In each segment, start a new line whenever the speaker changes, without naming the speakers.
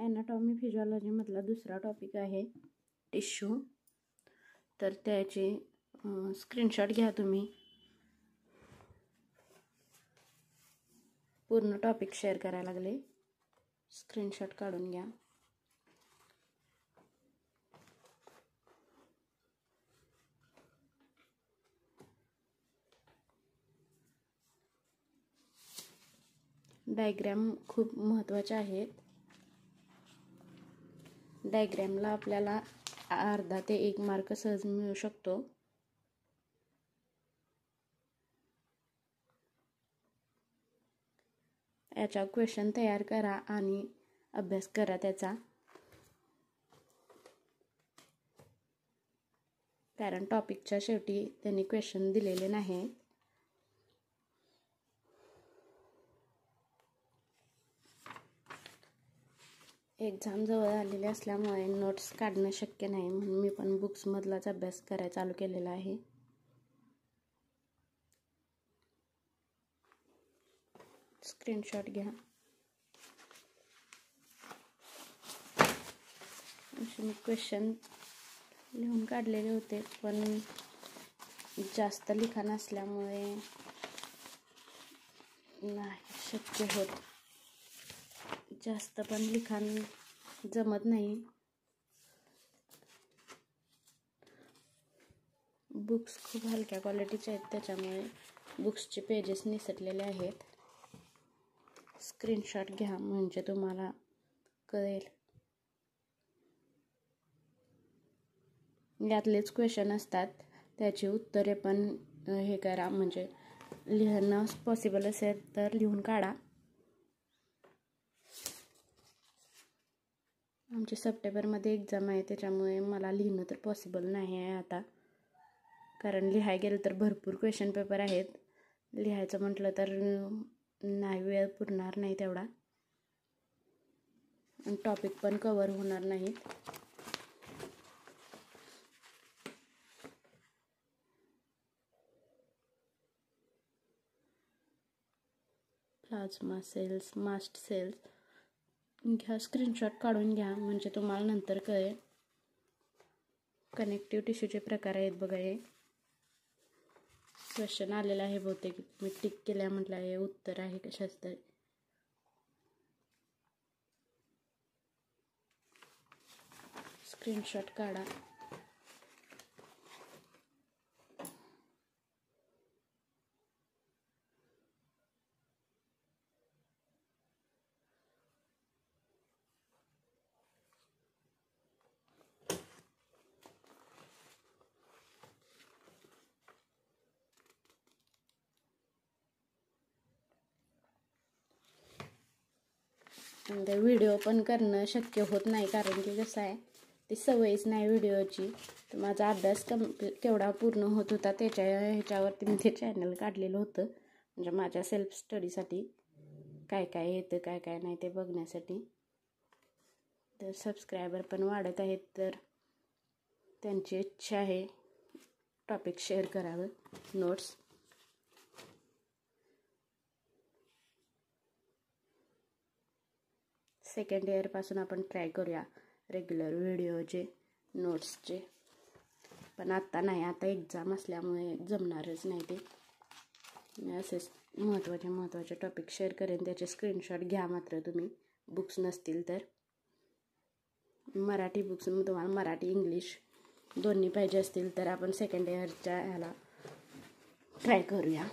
Anatomy फिजिओलॉजीमधला दुसरा topic आहे tissue. तर त्याचे स्क्रीनशॉट घ्या तुम्ही. पूर्ण टॉपिक शेअर करायला लागले, स्क्रीनशॉट काढून घ्या. डायग्रॅम खूप महत्त्वाचे आहेत. डायग्रॅमला आपल्याला अर्धा ते 1 मार्क सहज मिळू शकतो. याचा क्वेश्चन तयार करा आणि अभ्यास करा त्याचा, कारण टॉपिकच्या शेवटी त्यांनी क्वेश्चन दिलेले नाही. एक्झाम जवळ आलेली असल्यामुळे नोट्स काढणं शक्य नाही, म्हणून मी पण बुक्समधलाच अभ्यास करायला चालू केलेला आहे. स्क्रीनशॉट घ्या. असे मी क्वेश्चन लिहून काढलेले होते, पण जास्त लिखाण असल्यामुळे नाही शक्य होत. जास्त पण लिखाण जमत नाही. बुक्स खूप हलक्या क्वालिटीचे आहेत, त्याच्यामुळे बुक्सचे पेजेस निसटलेले आहेत. स्क्रीनशॉट घ्या म्हणजे तुम्हाला कळेल. यातलेच क्वेश्चन असतात, त्याची उत्तरे पण हे करा, म्हणजे लिहिणं पॉसिबल असेल तर लिहून काढा. आमची सप्टेंबरमध्ये एक्झाम आहे, त्याच्यामुळे मला लिहिणं तर पॉसिबल नाही आहे आता, कारण लिहायला गेलं तर भरपूर क्वेश्चन पेपर आहेत. लिहायचं म्हटलं तर नाही, वेळ पुरणार नाही तेवढा, आणि टॉपिक पण कवर होणार नाहीत. प्लाझ्मा सेल्स, मास्ट सेल्स घ्या, स्क्रीनशॉट काढून घ्या म्हणजे तुम्हाला नंतर कळेल. कनेक्टिव्ह टिश्यूचे प्रकार आहेत बघा. हे क्वेश्चन आलेला आहे बहुतेक, मी टिक केल्या म्हटलं हे उत्तर आहे कशाच तरी. स्क्रीनशॉट काढा. व्हिडिओ पण करणं शक्य होत नाही, कारण की कसं आहे, ती सवयच नाही व्हिडिओची. तर माझा अभ्यास केवढा पूर्ण होत होता ह्याच्यावरती मी ते चॅनल काढलेलं होतं, म्हणजे माझ्या सेल्फ स्टडीसाठी काय काय येतं काय काय नाही ते बघण्यासाठी. तर सबस्क्रायबर पण वाढत आहेत, तर त्यांची इच्छा आहे टॉपिक शेअर करावं, नोट्स. सेकंड इयरपासून आपण ट्राय करूया रेग्युलर व्हिडिओचे, नोट्सचे, पण आत्ता नाही, आता एक्झाम असल्यामुळे जमणारच नाही ते. असेच महत्त्वाचे टॉपिक शेअर करेन, त्याचे स्क्रीनशॉट घ्या मात्र तुम्ही. बुक्स नसतील तर मराठी बुक्स, तुम्हाला मराठी इंग्लिश दोन्ही पाहिजे असतील तर आपण सेकंड इयरच्या ह्याला ट्राय करूया.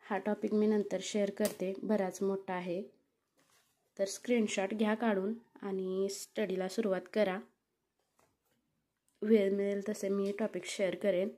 हा टॉपिक मी नंतर शेअर करते, बराच मोठा आहे. तर स्क्रीनशॉट घ्या काढून आणि स्टडीला सुरुवात करा. वेळ मिळेल तसे मी टॉपिक शेअर करेन.